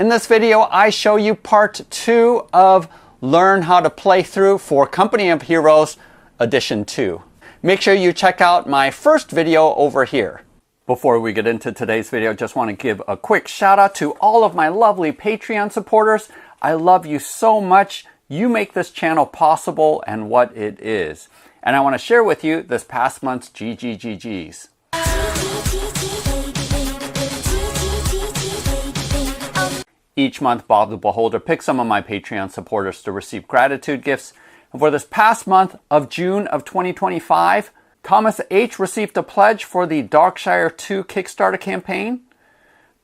In this video, I show you part 2 of Learn How to Play Through for Company of Heroes Edition 2. Make sure you check out my first video over here. Before we get into today's video, just want to give a quick shout out to all of my lovely Patreon supporters. I love you so much. You make this channel possible and what it is. And I want to share with you this past month's GGGGs. Each month, Bob the Beholder picks some of my Patreon supporters to receive gratitude gifts. And for this past month of June of 2025, Thomas H. received a pledge for the Darkshire 2 Kickstarter campaign.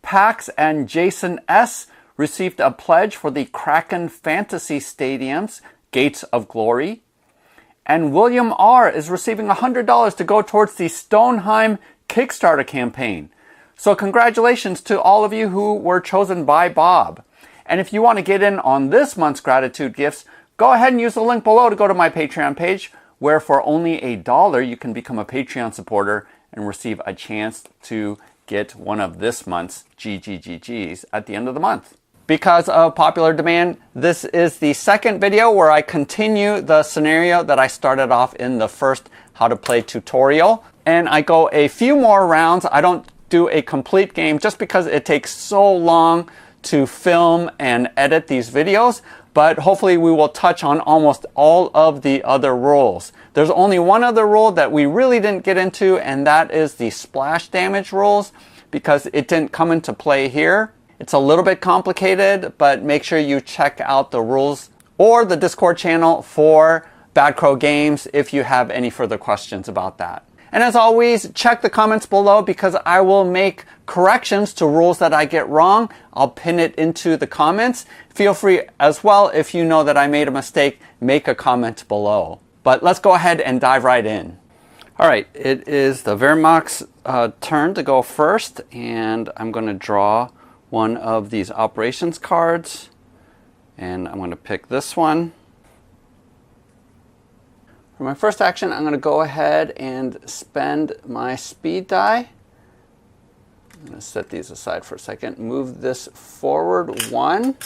Pax and Jason S. received a pledge for the Kraken Fantasy Stadium's Gates of Glory. And William R. is receiving $100 to go towards the Stoneheim Kickstarter campaign. So congratulations to all of you who were chosen by Bob. And if you want to get in on this month's gratitude gifts, go ahead and use the link below to go to my Patreon page, where for only $1 you can become a Patreon supporter and receive a chance to get one of this month's GGGGs at the end of the month. Because of popular demand, this is the second video where I continue the scenario that I started off in the first how to play tutorial. And I go a few more rounds. I don't do a complete game just because it takes so long to film and edit these videos. But hopefully we will touch on almost all of the other rules. There's only one other rule that we really didn't get into, and that is the splash damage rules, because it didn't come into play here. It's a little bit complicated, but make sure you check out the rules or the Discord channel for Bad Crow Games if you have any further questions about that. And as always, check the comments below because I will make corrections to rules that I get wrong. I'll pin it into the comments. Feel free as well, if you know that I made a mistake, make a comment below. But let's go ahead and dive right in. All right, it is the Wehrmacht's turn to go first, and I'm going to draw one of these operations cards, and I'm going to pick this one. For my first action, I'm going to go ahead and spend my speed die. I'm going to set these aside for a second, move this forward 1,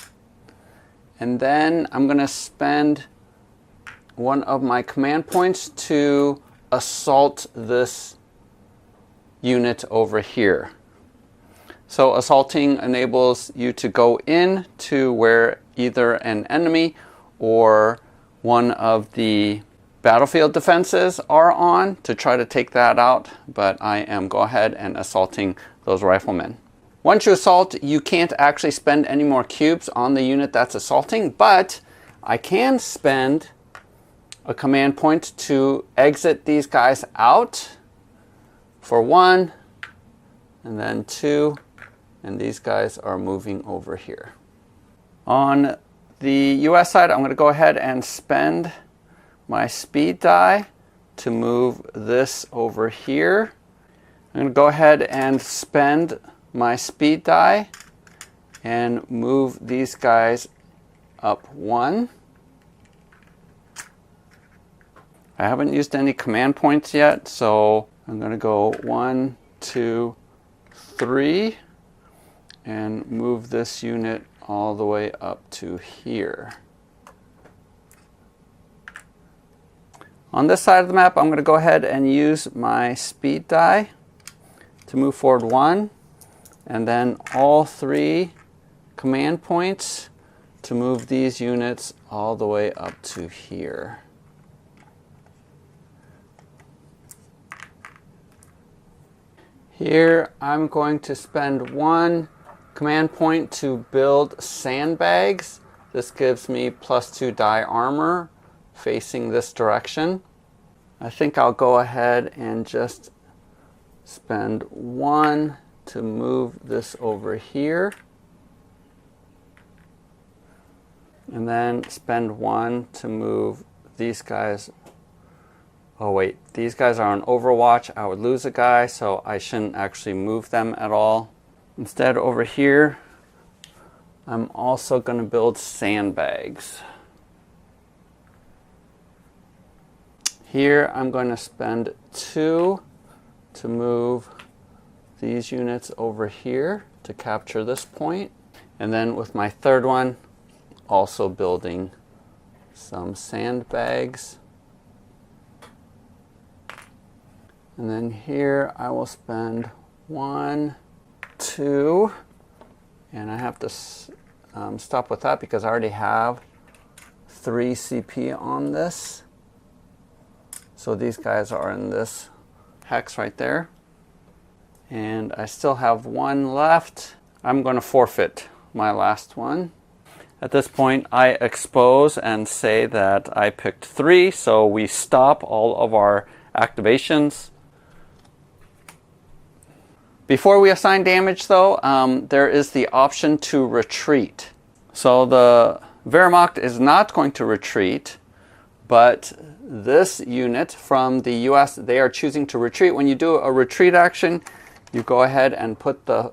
and then I'm going to spend one of my command points to assault this unit over here. So assaulting enables you to go in to where either an enemy or one of the battlefield defenses are on to try to take that out, but I am go ahead and assaulting those riflemen. Once you assault, you can't actually spend any more cubes on the unit that's assaulting, but I can spend a command point to exit these guys out for 1, and then 2, and these guys are moving over here. On the US side, I'm going to go ahead and spend my speed die to move this over here. I'm going to go ahead and spend my speed die and move these guys up 1. I haven't used any command points yet, so I'm going to go 1, 2, 3. And move this unit all the way up to here. On this side of the map, I'm going to go ahead and use my speed die to move forward 1, and then all 3 command points to move these units all the way up to here. Here, I'm going to spend 1 command point to build sandbags. This gives me +2 die armor facing this direction. I think I'll go ahead and just spend 1 to move this over here. And then spend 1 to move these guys. Oh wait, these guys are on Overwatch. I would lose a guy, so I shouldn't actually move them at all. Instead, over here, I'm also going to build sandbags. Here, I'm going to spend 2 to move these units over here to capture this point. And then with my third one, also building some sandbags. And then here I will spend 1, 2, and I have to stop with that because I already have 3 CP on this. So these guys are in this hex right there. And I still have 1 left. I'm going to forfeit my last one. At this point, I expose and say that I picked 3, so we stop all of our activations. Before we assign damage though, there is the option to retreat. So the Wehrmacht is not going to retreat, but this unit from the US, they are choosing to retreat. When you do a retreat action, you go ahead and put the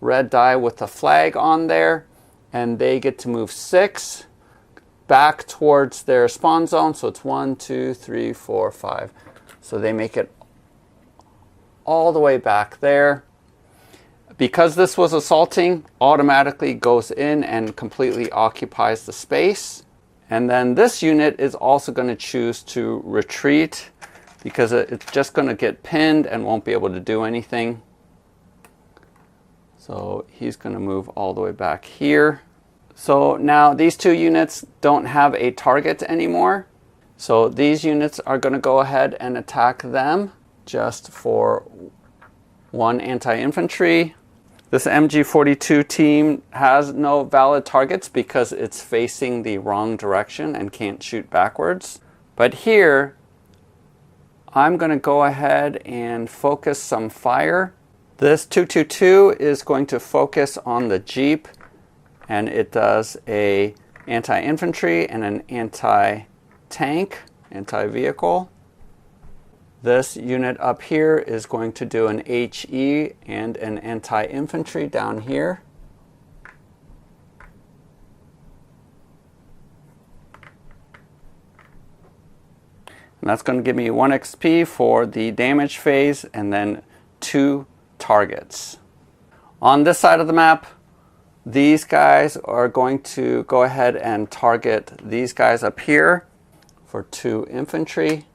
red die with the flag on there, and they get to move 6 back towards their spawn zone. So it's 1, 2, 3, 4, 5. So they make it all the way back there. Because this was assaulting, automatically goes in and completely occupies the space. And then this unit is also going to choose to retreat because it's just going to get pinned and won't be able to do anything. So he's going to move all the way back here. So now these 2 units don't have a target anymore. So these units are going to go ahead and attack them just for 1 anti-infantry. This MG42 team has no valid targets because it's facing the wrong direction and can't shoot backwards. But here, I'm going to go ahead and focus some fire. This 222 is going to focus on the Jeep, and it does a anti-infantry and an anti-tank, anti-vehicle. This unit up here is going to do an HE and an anti-infantry down here. And that's going to give me 1 XP for the damage phase and then 2 targets. On this side of the map, these guys are going to go ahead and target these guys up here for 2 infantry.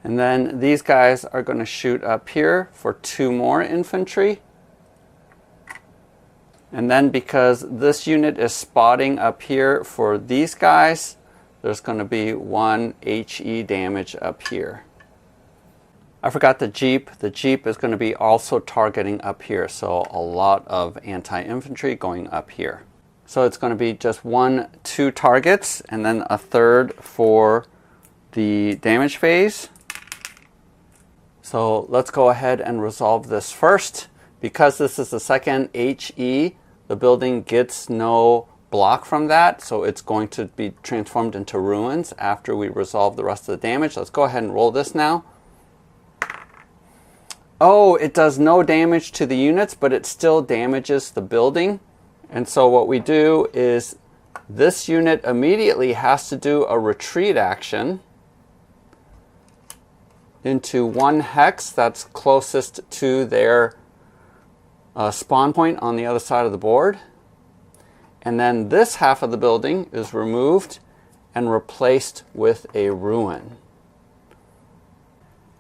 And then these guys are going to shoot up here for 2 more infantry. And then because this unit is spotting up here for these guys, there's going to be 1 HE damage up here. I forgot the Jeep. The Jeep is going to be also targeting up here. So a lot of anti-infantry going up here. So it's going to be just 1, 2 targets and then a third for the damage phase. So let's go ahead and resolve this first. Because this is the second HE, the building gets no block from that. So it's going to be transformed into ruins after we resolve the rest of the damage. Let's go ahead and roll this now. Oh, it does no damage to the units, but it still damages the building. And so what we do is this unit immediately has to do a retreat action into 1 hex that's closest to their spawn point on the other side of the board. And then this half of the building is removed and replaced with a ruin.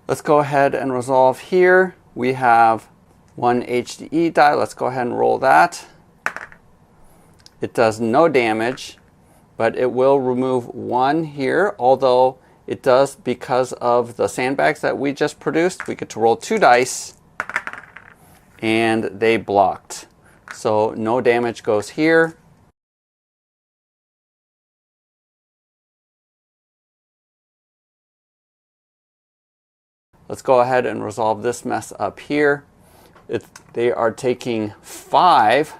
Let's go ahead and resolve here. We have 1 HDE die. Let's go ahead and roll that. It does no damage, but it will remove 1 here, although it does because of the sandbags that we just produced. We get to roll 2 dice, and they blocked. So no damage goes here. Let's go ahead and resolve this mess up here. They are taking 5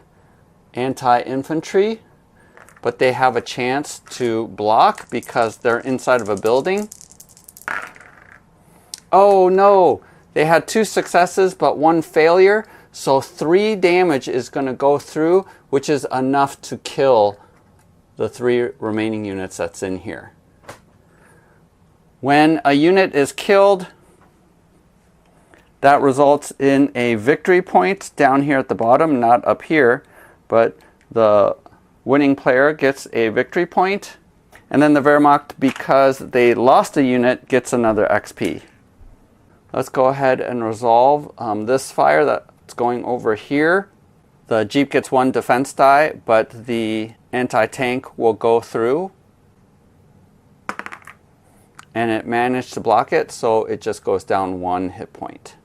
anti-infantry, but they have a chance to block because they're inside of a building. Oh no, they had 2 successes but 1 failure, so 3 damage is going to go through, which is enough to kill the 3 remaining units that's in here. When a unit is killed, That results in a victory point down here at the bottom, not up here, but the winning player gets a victory point. And then the Wehrmacht, because they lost a unit, gets another XP. Let's go ahead and resolve this fire that's going over here. The Jeep gets 1 defense die, but the anti-tank will go through. And it managed to block it, so it just goes down 1 hit point.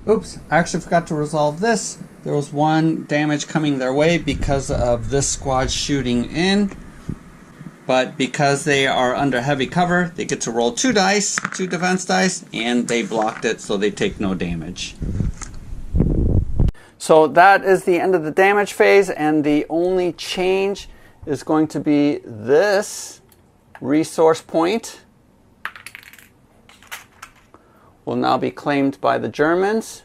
Oops, I actually forgot to resolve this. There was 1 damage coming their way because of this squad shooting in. But because they are under heavy cover, they get to roll 2 dice, 2 defense dice, and they blocked it, so they take no damage. So that is the end of the damage phase, and the only change is going to be this resource point will now be claimed by the Germans.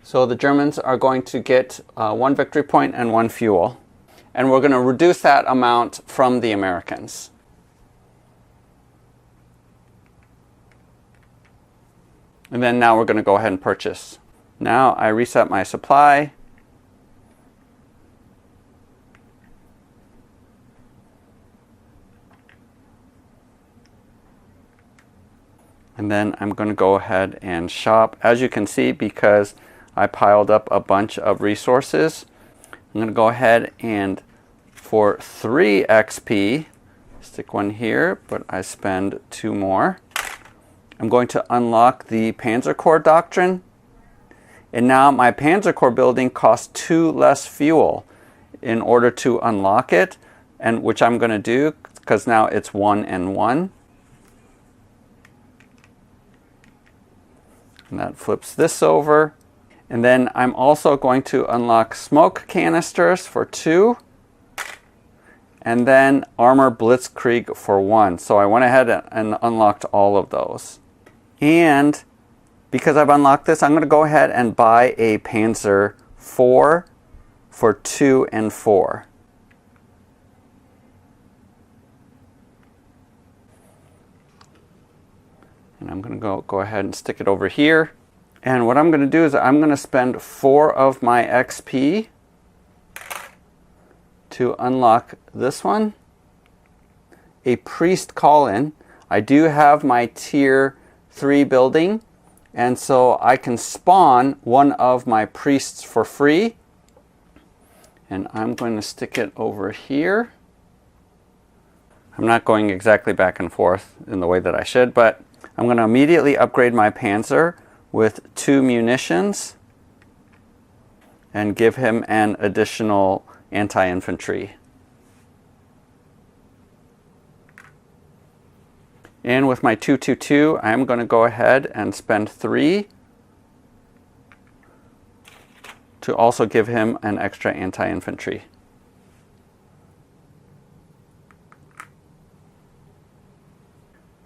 So the Germans are going to get 1 victory point and 1 fuel. And we're going to reduce that amount from the Americans. And then now we're going to go ahead and purchase. Now I reset my supply. And then I'm going to go ahead and shop. As you can see, because I piled up a bunch of resources, I'm going to go ahead and for 3 XP, stick 1 here, but I spend 2 more. I'm going to unlock the Panzer Corps Doctrine. And now my Panzer Corps building costs 2 less fuel in order to unlock it, and which I'm going to do because now it's 1 and 1. And that flips this over. And then I'm also going to unlock smoke canisters for 2. And then armor blitzkrieg for 1. So I went ahead and unlocked all of those. And because I've unlocked this, I'm going to go ahead and buy a Panzer IV for 2 and 4. And I'm going to go ahead and stick it over here. And what I'm going to do is I'm going to spend 4 of my XP to unlock this one. A priest call-in. I do have my tier 3 building, and so I can spawn 1 of my priests for free. And I'm going to stick it over here. I'm not going exactly back and forth in the way that I should, but I'm going to immediately upgrade my Panzer with 2 munitions and give him an additional anti-infantry. And with my 222, I'm going to go ahead and spend 3 to also give him an extra anti-infantry.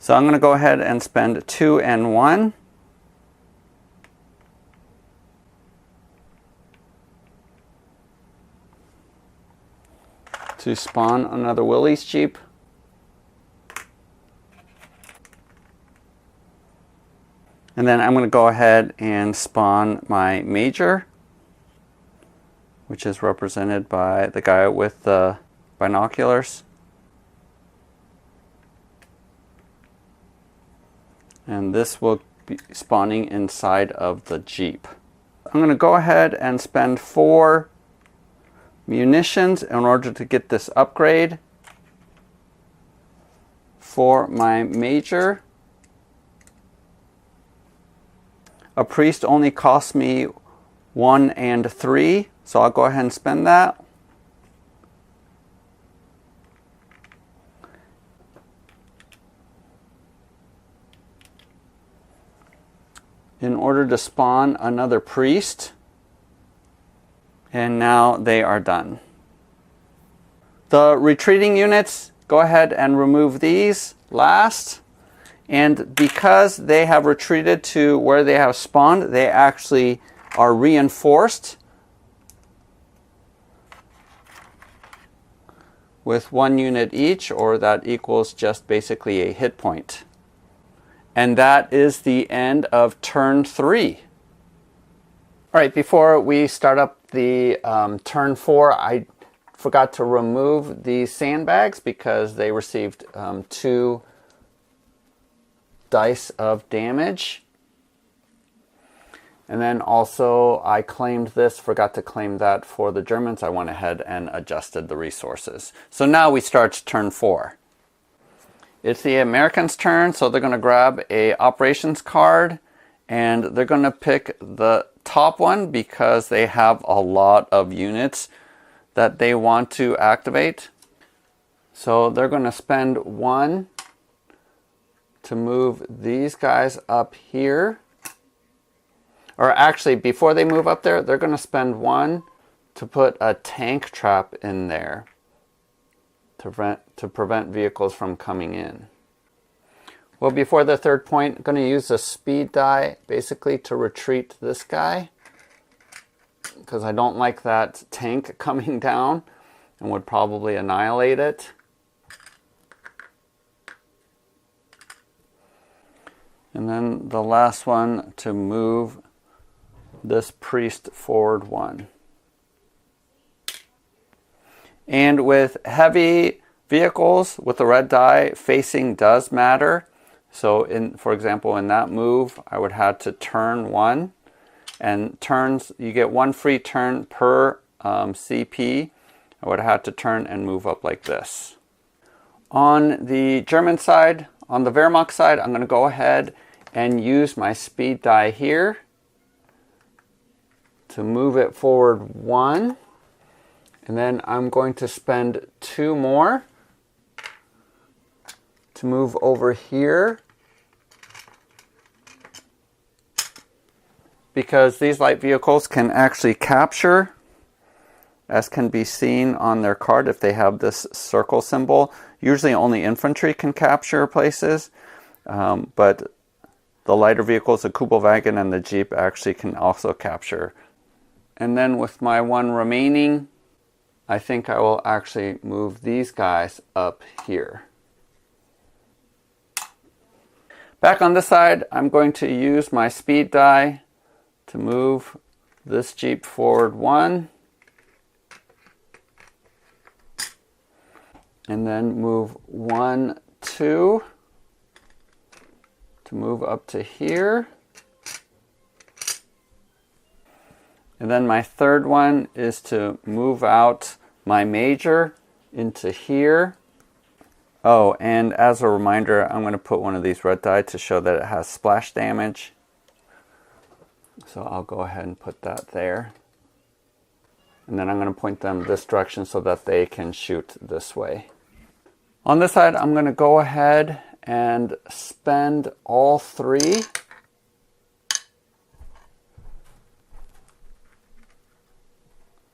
So I'm going to go ahead and spend 2 and 1. To spawn another Willys Jeep. And then I'm going to go ahead and spawn my Major, which is represented by the guy with the binoculars. And this will be spawning inside of the Jeep. I'm going to go ahead and spend 4 munitions in order to get this upgrade for my Major. A priest only costs me 1 and 3, so I'll go ahead and spend that. In order to spawn another priest. And now they are done. The retreating units, go ahead and remove these last. And because they have retreated to where they have spawned, they actually are reinforced with 1 unit each, or that equals just basically a hit point. And that is the end of turn 3. All right, before we start up the turn 4, I forgot to remove these sandbags because they received 2 dice of damage. And then also I claimed this, forgot to claim that for the Germans. I went ahead and adjusted the resources. So now we start turn 4. It's the Americans' turn, so they're going to grab a operations card and they're going to pick the top one because they have a lot of units that they want to activate. So they're going to spend 1 to move these guys up here. Or actually, before they move up there, they're going to spend 1 to put a tank trap in there to prevent vehicles from coming in. Well, before the third point, I'm going to use a speed die basically to retreat this guy because I don't like that tank coming down and would probably annihilate it. And then the last one to move this priest forward 1. And with heavy vehicles with the red die, facing does matter. So for example, in that move, I would have to turn 1. And turns, you get 1 free turn per CP. I would have to turn and move up like this. On the German side, on the Wehrmacht side, I'm going to go ahead and use my speed die here to move it forward 1. And then I'm going to spend 2 more to move over here. Because these light vehicles can actually capture, as can be seen on their card if they have this circle symbol. Usually only infantry can capture places, but the lighter vehicles, the Kubelwagen and the Jeep, actually can also capture. And then with my 1 remaining, I think I will actually move these guys up here. Back on this side, I'm going to use my speed die to move this Jeep forward 1. And then move 1, 2 to move up to here. And then my third one is to move out my major into here. Oh, and as a reminder, I'm going to put one of these red die to show that it has splash damage. So I'll go ahead and put that there. And then I'm going to point them this direction so that they can shoot this way. On this side, I'm going to go ahead and spend all 3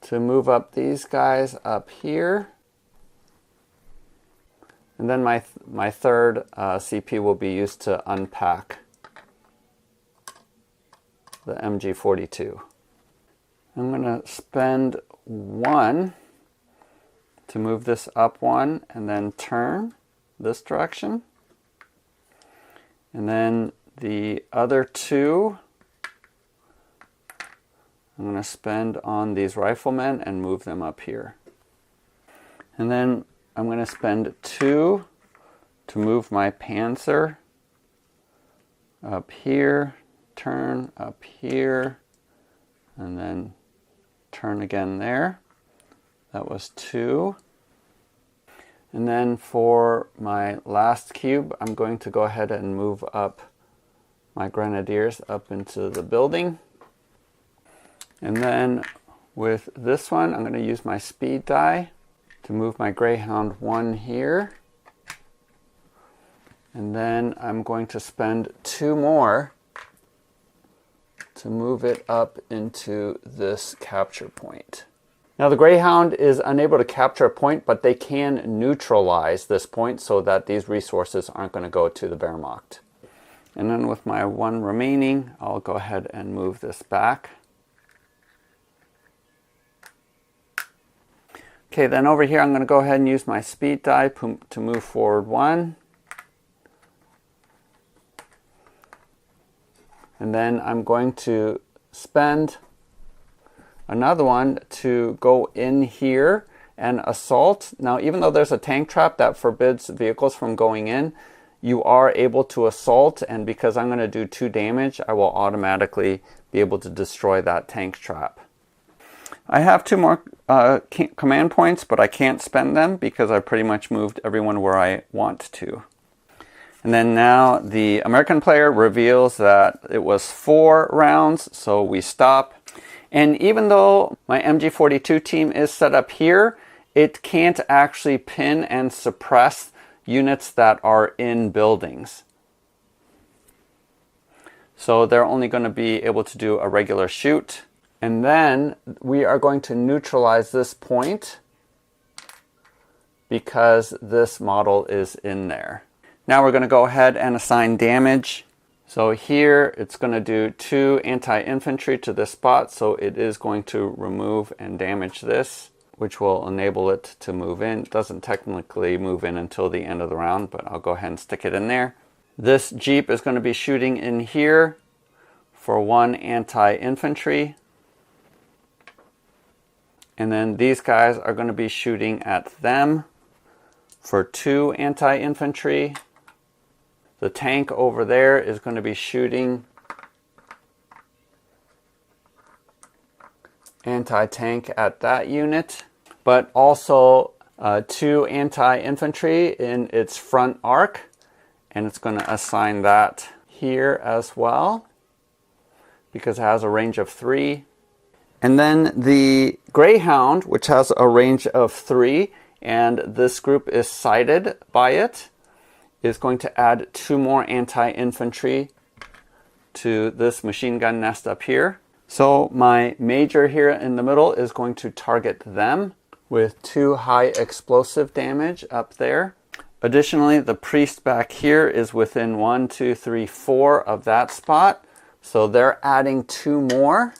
to move up these guys up here. And then my third CP will be used to unpack the MG42. I'm going to spend 1 to move this up 1 and then turn this direction. And then the other 2 I'm going to spend on these riflemen and move them up here. And then I'm going to spend 2 to move my Panzer up here, turn up here, and then turn again there. That was 2. And then for my last cube, I'm going to go ahead and move up my Grenadiers up into the building. And then with this one, I'm going to use my speed die to move my Greyhound 1 here. And then I'm going to spend 2 more to move it up into this capture point. Now the Greyhound is unable to capture a point, but they can neutralize this point so that these resources aren't going to go to the Wehrmacht. And then with my 1 remaining, I'll go ahead and move this back. Okay, then over here I'm going to go ahead and use my speed die to move forward 1. And then I'm going to spend another one to go in here and assault. Now, even though there's a tank trap that forbids vehicles from going in, you are able to assault, and because I'm going to do 2 damage, I will automatically be able to destroy that tank trap. I have 2 more command points, but I can't spend them because I pretty much moved everyone where I want to. And then now the American player reveals that it was 4 rounds, so we stop. And even though my MG42 team is set up here, it can't actually pin and suppress units that are in buildings. So they're only going to be able to do a regular shoot. And then we are going to neutralize this point because this model is in there. Now we're going to go ahead and assign damage. So here it's going to do 2 anti-infantry to this spot, so it is going to remove and damage this, which will enable it to move in. It doesn't technically move in until the end of the round, but I'll go ahead and stick it in there. This Jeep is going to be shooting in here for 1 anti-infantry. And then these guys are going to be shooting at them for 2 anti-infantry. The tank over there is going to be shooting anti-tank at that unit, but also 2 anti-infantry in its front arc, and it's going to assign that here as well because it has a range of 3. And then the Greyhound, which has a range of 3, and this group is sighted by it, is going to add 2 more anti-infantry to this machine gun nest up here. So my major here in the middle is going to target them with 2 high explosive damage up there. Additionally, the priest back here is within 1, 2, 3, 4 of that spot. So they're adding 2 more.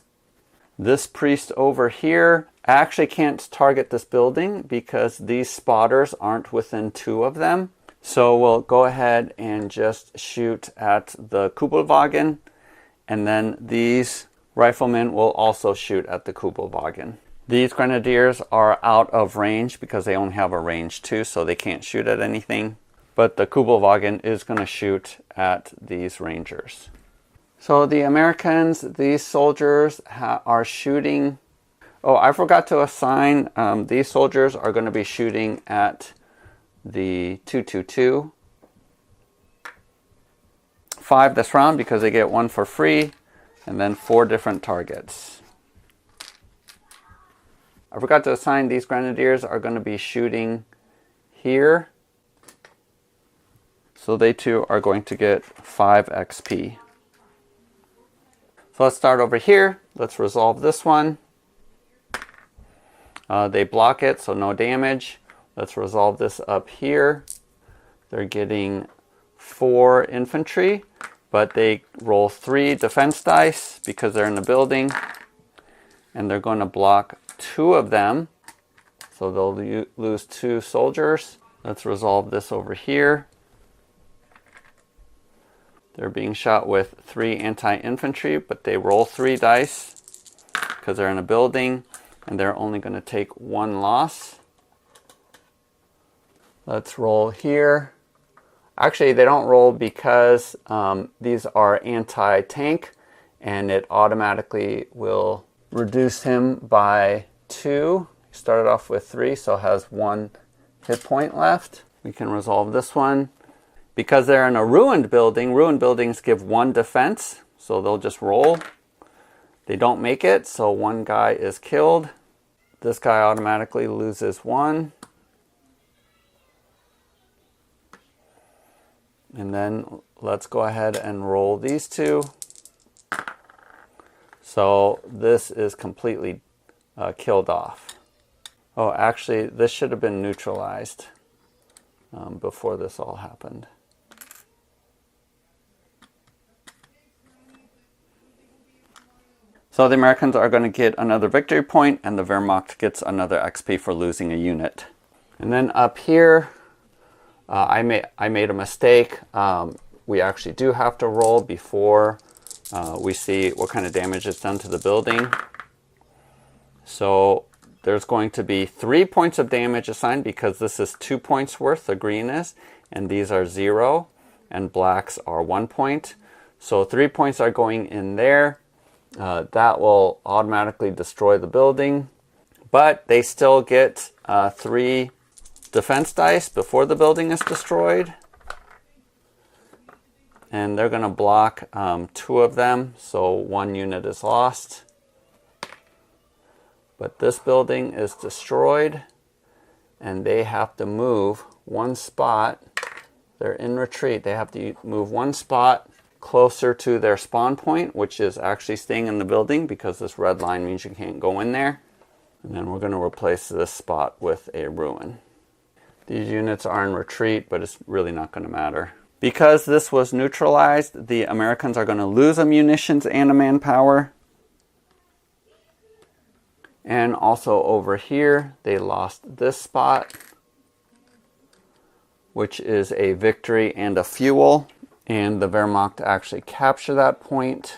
This priest over here, I actually can't target this building because these spotters aren't within 2 of them. So we'll go ahead and just shoot at the Kubelwagen, and then these riflemen will also shoot at the Kubelwagen. These grenadiers are out of range because they only have a range 2, so they can't shoot at anything. But the Kubelwagen is going to shoot at these rangers. So the Americans, these soldiers are shooting. Oh, I forgot to assign, these soldiers are going to be shooting at the 222. 5 this round because they get 1 for free, and then 4 different targets. I forgot to assign these grenadiers are going to be shooting here. So they too are going to get 5 XP. So let's start over here. Let's resolve this one. They block it, so no damage. Let's resolve this up here. They're getting 4 infantry, but they roll 3 defense dice because they're in the building. And they're going to block 2 of them. So they'll lose 2 soldiers. Let's resolve this over here. They're being shot with 3 anti-infantry, but they roll 3 dice because they're in a building, and they're only going to take 1 loss. Let's roll here. Actually, they don't roll because these are anti-tank, and it automatically will reduce him by 2. He started off with 3, so has 1 hit point left. We can resolve this one. Because they're in a ruined buildings give 1 defense, so they'll just roll. They don't make it, so 1 guy is killed. This guy automatically loses 1. And then let's go ahead and roll these 2. So this is completely killed off. Oh, actually, this should have been neutralized before this all happened. So the Americans are going to get another victory point, and the Wehrmacht gets another XP for losing a unit. And then up here, I made a mistake. We actually do have to roll before we see what kind of damage is done to the building. So there's going to be 3 points of damage assigned because this is 2 points worth, the green is, and these are 0, and blacks are 1 point. So 3 points are going in there. That will automatically destroy the building, but they still get 3 defense dice before the building is destroyed. And they're going to block 2 of them, so 1 unit is lost. But this building is destroyed, and they have to move 1 spot. They're in retreat. They have to move 1 spot closer to their spawn point, which is actually staying in the building because this red line means you can't go in there. And then we're going to replace this spot with a ruin. These units are in retreat, but it's really not going to matter. Because this was neutralized, the Americans are going to lose a munitions and a manpower. And also over here, they lost this spot, which is a victory and a fuel. And the Wehrmacht actually capture that point,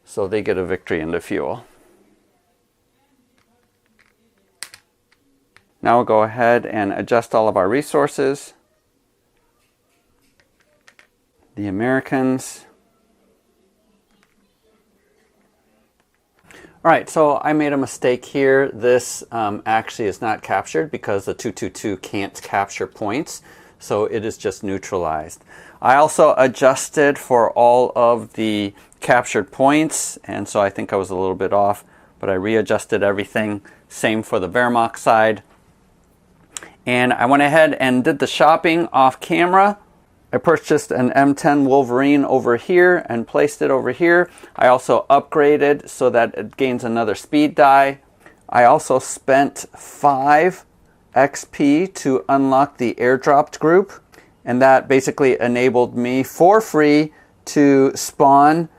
so they get a victory and a fuel. Now we'll go ahead and adjust all of our resources. The Americans. All right, so I made a mistake here. This actually is not captured because the 222 can't capture points, so it is just neutralized. I also adjusted for all of the captured points, and so I think I was a little bit off, but I readjusted everything. Same for the Wehrmacht side. And I went ahead and did the shopping off camera. I purchased an M10 Wolverine over here and placed it over here. I also upgraded so that it gains another speed die. I also spent 5 XP to unlock the airdropped group, and that basically enabled me for free to spawn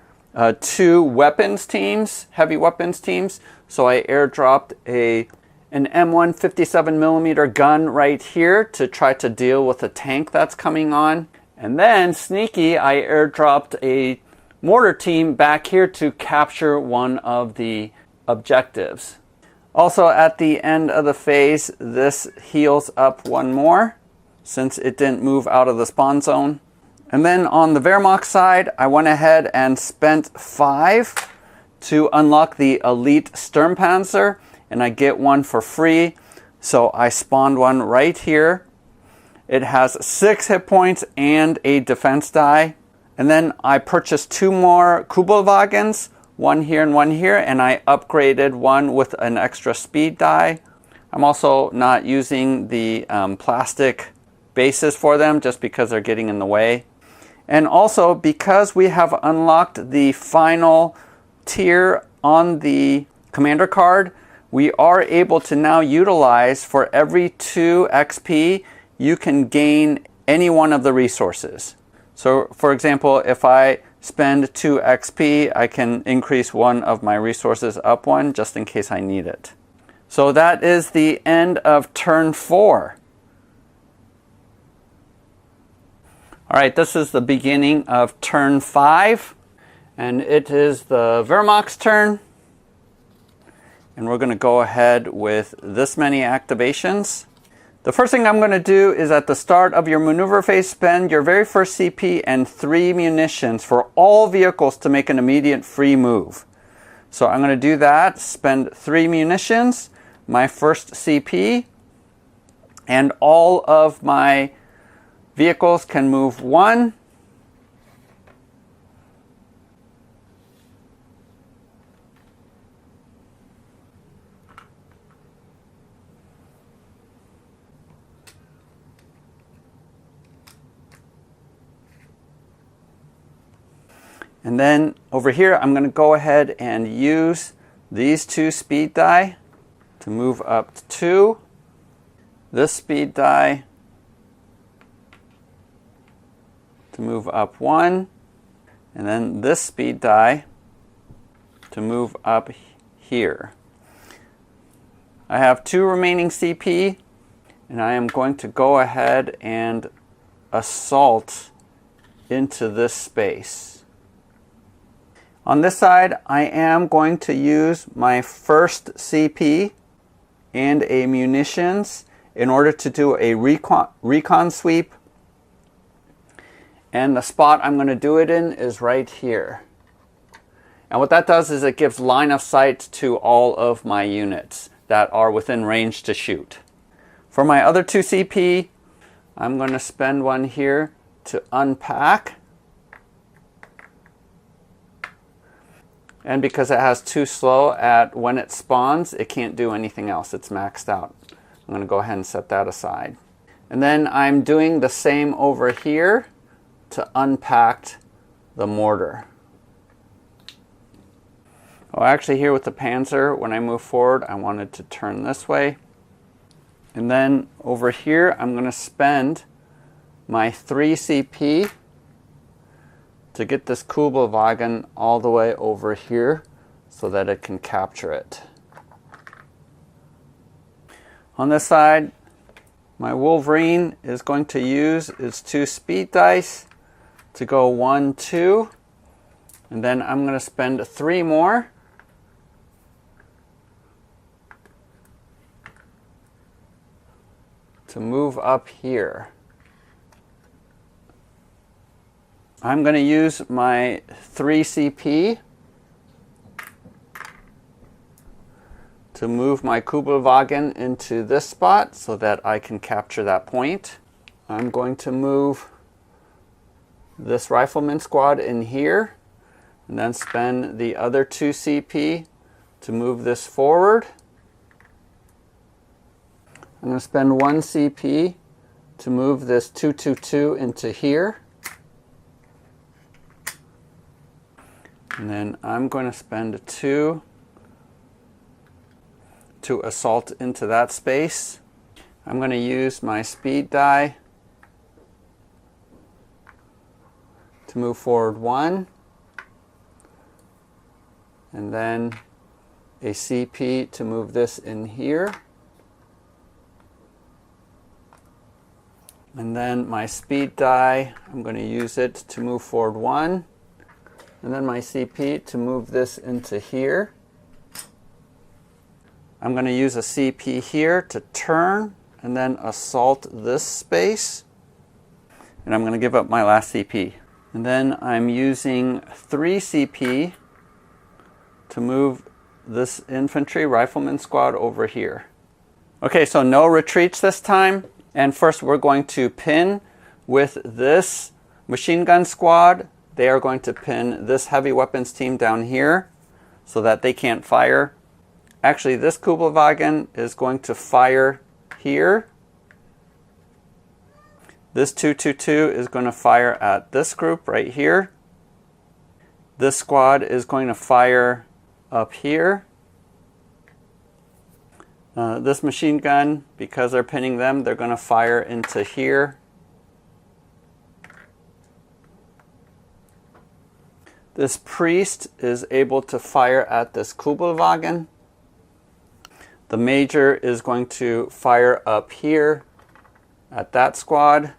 2 weapons teams, heavy weapons teams. So I airdropped an M1 57mm gun right here to try to deal with the tank that's coming on. And then, sneaky, I airdropped a mortar team back here to capture one of the objectives. Also, at the end of the phase, this heals up 1 more, since it didn't move out of the spawn zone. And then on the Wehrmacht side, I went ahead and spent 5 to unlock the Elite Sturmpanzer, and I get 1 for free. So I spawned 1 right here. It has 6 hit points and a defense die. And then I purchased 2 more Kubelwagens, 1 here and 1 here, and I upgraded 1 with an extra speed die. I'm also not using the plastic bases for them just because they're getting in the way. And also because we have unlocked the final tier on the commander card, we are able to now utilize, for every 2 XP, you can gain any one of the resources. So for example, if I spend 2 XP, I can increase 1 of my resources up 1 just in case I need it. So that is the end of turn 4. All right, this is the beginning of turn 5, and it is the Wehrmacht's turn. And we're going to go ahead with this many activations. The first thing I'm going to do is at the start of your maneuver phase, spend your very first CP and 3 munitions for all vehicles to make an immediate free move. So I'm going to do that, spend 3 munitions, my first CP, and all of my vehicles can move 1. And then over here, I'm going to go ahead and use these 2 speed die to move up to 2. This speed die to move up 1. And then this speed die to move up here. I have 2 remaining CP, and I am going to go ahead and assault into this space. On this side, I am going to use my first CP and a munitions in order to do a recon sweep. And the spot I'm going to do it in is right here. And what that does is it gives line of sight to all of my units that are within range to shoot. For my other 2 CP, I'm going to spend one here to unpack. And because it has too slow at when it spawns, it can't do anything else. It's maxed out. I'm going to go ahead and set that aside. And then I'm doing the same over here to unpack the mortar. Oh, actually here with the Panzer, when I move forward, I wanted to turn this way. And then over here, I'm going to spend my 3 CP to get this Kubelwagen all the way over here so that it can capture it. On this side, my Wolverine is going to use its 2 speed dice to go 1, 2, and then I'm going to spend 3 more to move up here. I'm going to use my 3 CP to move my Kubelwagen into this spot so that I can capture that point. I'm going to move this rifleman squad in here and then spend the other 2 CP to move this forward. I'm going to spend 1 CP to move this 222 into here. And then I'm going to spend 2 to assault into that space. I'm going to use my speed die to move forward 1. And then a CP to move this in here. And then my speed die, I'm going to use it to move forward 1. And then my CP to move this into here. I'm going to use a CP here to turn and then assault this space. And I'm going to give up my last CP. And then I'm using 3 CP to move this infantry rifleman squad over here. Okay, so no retreats this time. And first we're going to pin with this machine gun squad. They are going to pin this heavy weapons team down here so that they can't fire. Actually, this Kubelwagen is going to fire here. This 222 is going to fire at this group right here. This squad is going to fire up here. This machine gun, because they're pinning them, they're going to fire into here. This priest is able to fire at this Kubelwagen. The major is going to fire up here at that squad.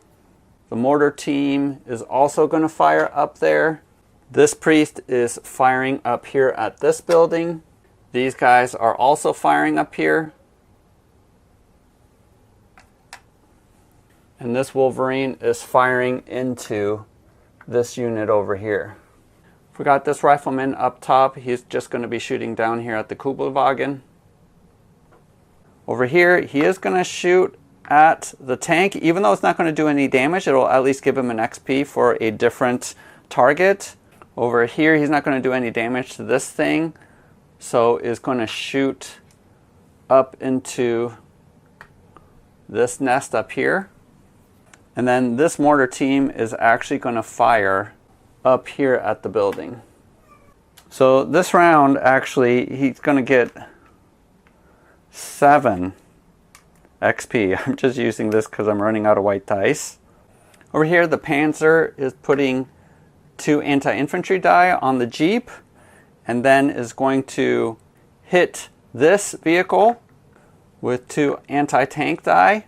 The mortar team is also going to fire up there. This priest is firing up here at this building. These guys are also firing up here. And this Wolverine is firing into this unit over here. Forgot this rifleman up top. He's just going to be shooting down here at the Kubelwagen. Over here, he is going to shoot at the tank. Even though it's not going to do any damage, it'll at least give him an XP for a different target. Over here, he's not going to do any damage to this thing. So is going to shoot up into this nest up here. And then this mortar team is actually going to fire up here at the building. So this round, actually, he's going to get 7 XP. I'm just using this because I'm running out of white dice. Over here, the Panzer is putting 2 anti-infantry die on the Jeep. and then is going to hit this vehicle with 2 anti-tank die.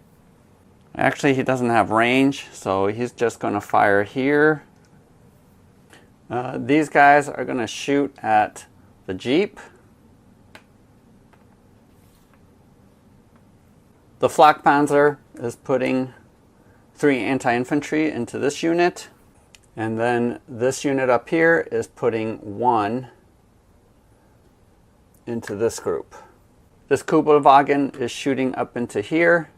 Actually, he doesn't have range, so he's just going to fire here. These guys are going to shoot at the Jeep. The Flak Panzer is putting 3 anti-infantry into this unit. And then this unit up here is putting 1 into this group. This Kubelwagen is shooting up into here.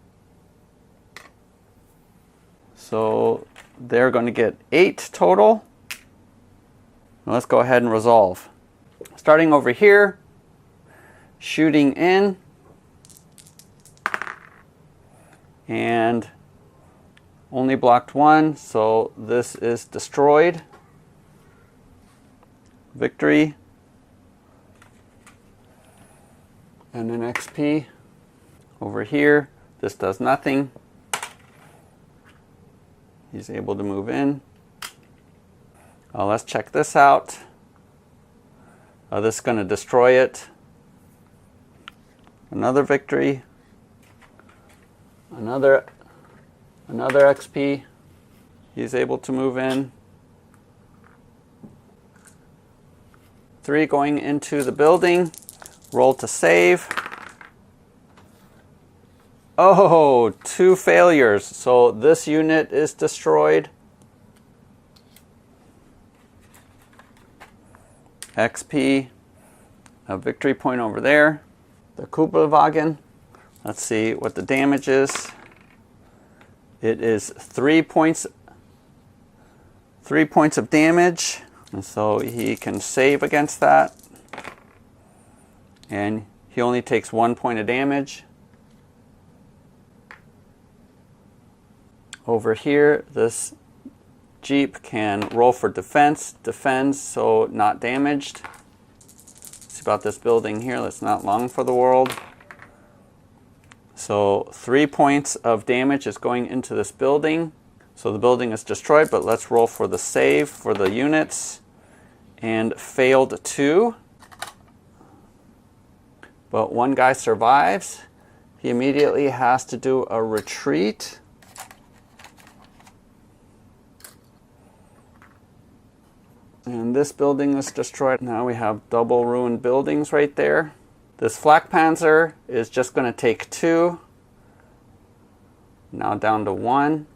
So they're going to get 8 total. Let's go ahead and resolve. Starting over here, shooting in, and only blocked 1, so this is destroyed. Victory. And an XP. Over here, this does nothing. He's able to move in. Let's check this out. This is going to destroy it. Another victory. Another XP. He's able to move in. 3 going into the building. Roll to save. Oh, 2 failures. So this unit is destroyed. XP. A victory point over there. The Kubelwagen. Let's see what the damage is. It is 3 points. 3 points of damage. And so he can save against that. And he only takes 1 point of damage. Over here, this Jeep can roll for defense. Defends, so not damaged. See about this building here. That's not long for the world. So 3 points of damage is going into this building. So the building is destroyed, but let's roll for the save for the units. And failed 2. But 1 guy survives. He immediately has to do a retreat. And this building is destroyed. Now we have double ruined buildings right there. This Flak Panzer is just going to take 2. Now down to 1.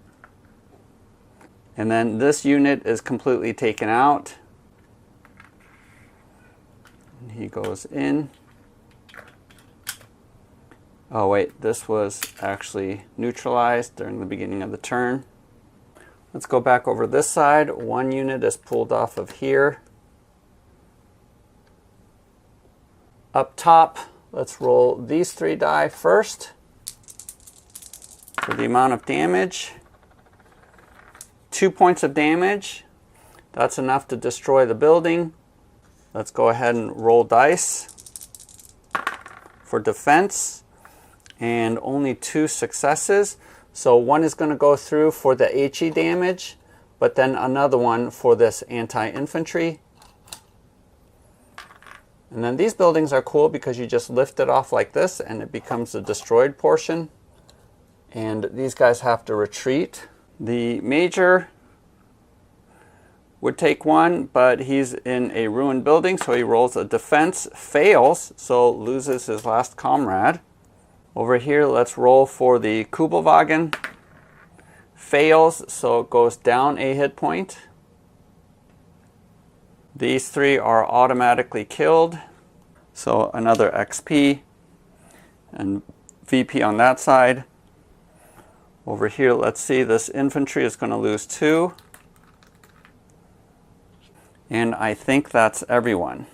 And then this unit is completely taken out. And he goes in. Oh wait, this was actually neutralized during the beginning of the turn. Let's go back over this side. 1 unit is pulled off of here. Up top, let's roll these 3 die first for the amount of damage. 2 points of damage. That's enough to destroy the building. Let's go ahead and roll dice for defense. And only 2 successes. So 1 is going to go through for the HE damage, but then another one for this anti-infantry. And then these buildings are cool because you just lift it off like this and it becomes the destroyed portion. And these guys have to retreat. The major would take 1, but he's in a ruined building, so he rolls a defense, fails, so loses his last comrade. Over here, let's roll for the Kubelwagen. Fails, so it goes down a hit point. These 3 are automatically killed. So another XP and VP on that side. Over here, let's see, this infantry is going to lose 2. And I think that's everyone.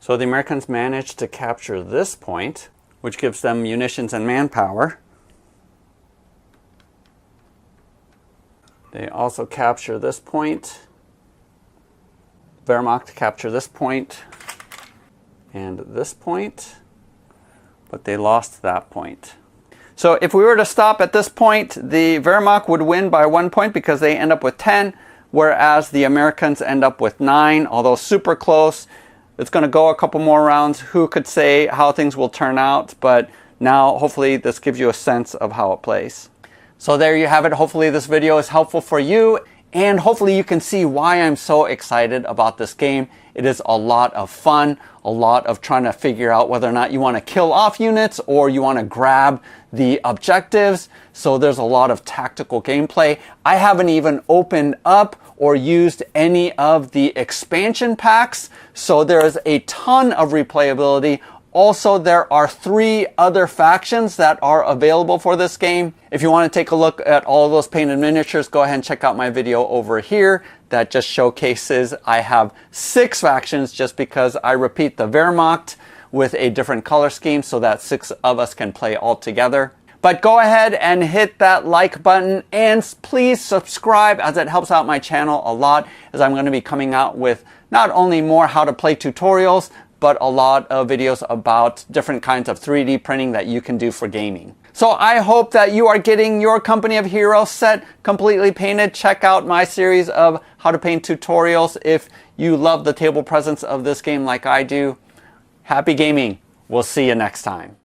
So the Americans managed to capture this point, which gives them munitions and manpower. They also capture this point. Wehrmacht capture this point and this point, but they lost that point. So if we were to stop at this point, the Wehrmacht would win by 1 point because they end up with 10, whereas the Americans end up with 9, although super close. It's going to go a couple more rounds. Who could say how things will turn out? But now, hopefully, this gives you a sense of how it plays. So there you have it. Hopefully, this video is helpful for you. And hopefully, you can see why I'm so excited about this game. It is a lot of fun, a lot of trying to figure out whether or not you want to kill off units or you want to grab the objectives. So there's a lot of tactical gameplay. I haven't even opened up or used any of the expansion packs. So there's a ton of replayability. Also, there are 3 other factions that are available for this game. If you want to take a look at all of those painted miniatures, go ahead and check out my video over here that just showcases I have 6 factions just because I repeat the Wehrmacht with a different color scheme so that 6 of us can play all together. But go ahead and hit that like button and please subscribe, as it helps out my channel a lot, as I'm going to be coming out with not only more how to play tutorials, but a lot of videos about different kinds of 3D printing that you can do for gaming. So I hope that you are getting your Company of Heroes set completely painted. Check out my series of how to paint tutorials if you love the table presence of this game like I do. Happy gaming. We'll see you next time.